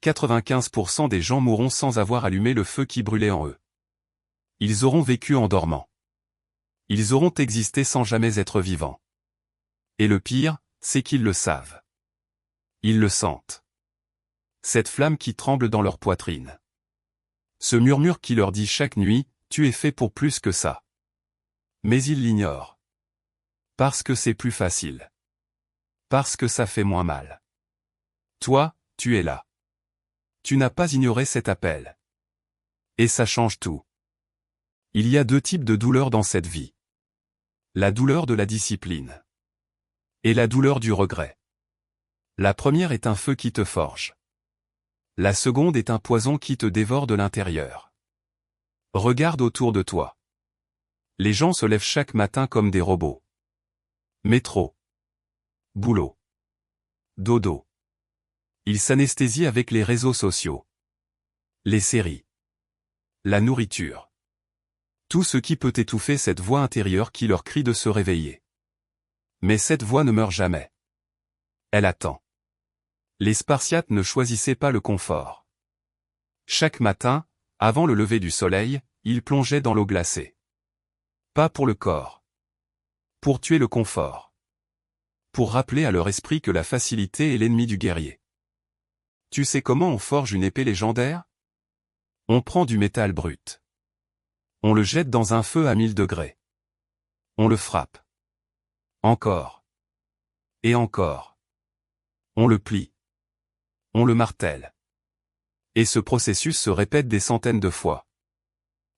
95% des gens mourront sans avoir allumé le feu qui brûlait en eux. Ils auront vécu en dormant. Ils auront existé sans jamais être vivants. Et le pire, c'est qu'ils le savent. Ils le sentent. Cette flamme qui tremble dans leur poitrine. Ce murmure qui leur dit chaque nuit, tu es fait pour plus que ça. Mais ils l'ignorent. Parce que c'est plus facile. Parce que ça fait moins mal. Toi, tu es là. Tu n'as pas ignoré cet appel. Et ça change tout. Il y a deux types de douleurs dans cette vie. La douleur de la discipline. Et la douleur du regret. La première est un feu qui te forge. La seconde est un poison qui te dévore de l'intérieur. Regarde autour de toi. Les gens se lèvent chaque matin comme des robots. Métro. Boulot. Dodo. Ils s'anesthésient avec les réseaux sociaux. Les séries. La nourriture. Tout ce qui peut étouffer cette voix intérieure qui leur crie de se réveiller. Mais cette voix ne meurt jamais. Elle attend. Les Spartiates ne choisissaient pas le confort. Chaque matin, avant le lever du soleil, ils plongeaient dans l'eau glacée. Pas pour le corps. Pour tuer le confort. Pour rappeler à leur esprit que la facilité est l'ennemi du guerrier. Tu sais comment on forge une épée légendaire? On prend du métal brut. On le jette dans un feu à 1000 degrés. On le frappe. Encore. Et encore. On le plie. On le martèle. Et ce processus se répète des centaines de fois.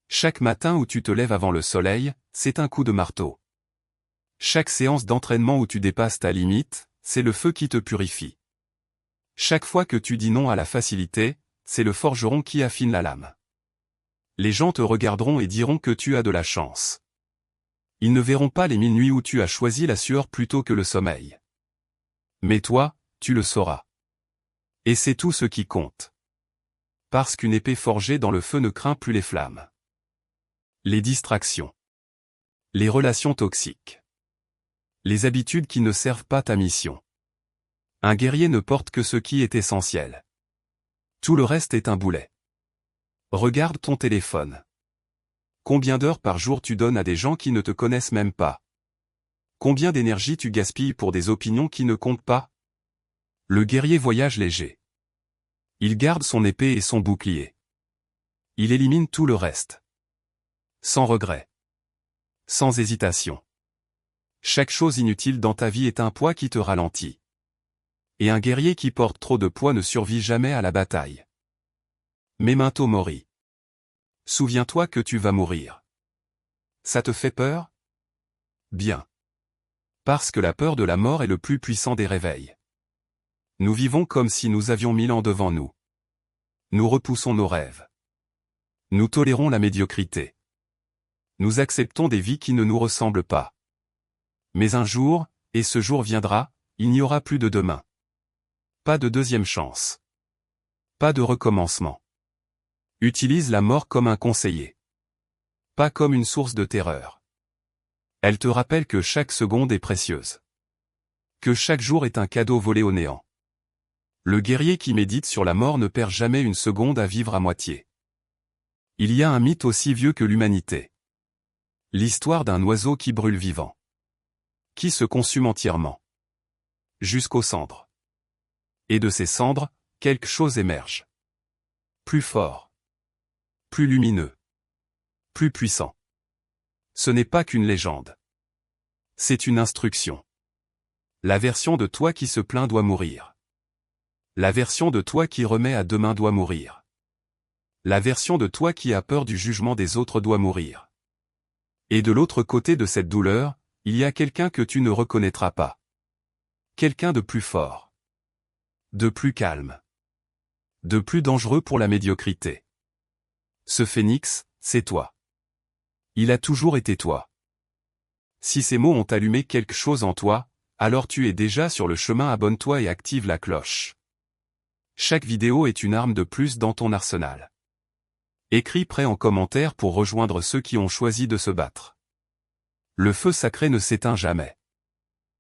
Chaque matin où tu te lèves avant le soleil, c'est un coup de marteau. Chaque séance d'entraînement où tu dépasses ta limite, c'est le feu qui te purifie. Chaque fois que tu dis non à la facilité, c'est le forgeron qui affine la lame. Les gens te regarderont et diront que tu as de la chance. Ils ne verront pas les 1000 nuits où tu as choisi la sueur plutôt que le sommeil. Mais toi, tu le sauras. Et c'est tout ce qui compte. Parce qu'une épée forgée dans le feu ne craint plus les flammes. Les distractions. Les relations toxiques. Les habitudes qui ne servent pas ta mission. Un guerrier ne porte que ce qui est essentiel. Tout le reste est un boulet. Regarde ton téléphone. Combien d'heures par jour tu donnes à des gens qui ne te connaissent même pas? Combien d'énergie tu gaspilles pour des opinions qui ne comptent pas? Le guerrier voyage léger. Il garde son épée et son bouclier. Il élimine tout le reste. Sans regret. Sans hésitation. Chaque chose inutile dans ta vie est un poids qui te ralentit. Et un guerrier qui porte trop de poids ne survit jamais à la bataille. Memento mori. Souviens-toi que tu vas mourir. Ça te fait peur? Bien. Parce que la peur de la mort est le plus puissant des réveils. Nous vivons comme si nous avions 1000 ans devant nous. Nous repoussons nos rêves. Nous tolérons la médiocrité. Nous acceptons des vies qui ne nous ressemblent pas. Mais un jour, et ce jour viendra, il n'y aura plus de demain. Pas de deuxième chance. Pas de recommencement. Utilise la mort comme un conseiller. Pas comme une source de terreur. Elle te rappelle que chaque seconde est précieuse. Que chaque jour est un cadeau volé au néant. Le guerrier qui médite sur la mort ne perd jamais une seconde à vivre à moitié. Il y a un mythe aussi vieux que l'humanité. L'histoire d'un oiseau qui brûle vivant. Qui se consume entièrement. Jusqu'aux cendres. Et de ces cendres, quelque chose émerge. Plus fort. Plus lumineux. Plus puissant. Ce n'est pas qu'une légende. C'est une instruction. La version de toi qui se plaint doit mourir. La version de toi qui remet à demain doit mourir. La version de toi qui a peur du jugement des autres doit mourir. Et de l'autre côté de cette douleur, il y a quelqu'un que tu ne reconnaîtras pas. Quelqu'un de plus fort. De plus calme. De plus dangereux pour la médiocrité. Ce phénix, c'est toi. Il a toujours été toi. Si ces mots ont allumé quelque chose en toi, alors tu es déjà sur le chemin, abonne-toi et active la cloche. Chaque vidéo est une arme de plus dans ton arsenal. Écris prêt en commentaire pour rejoindre ceux qui ont choisi de se battre. Le feu sacré ne s'éteint jamais.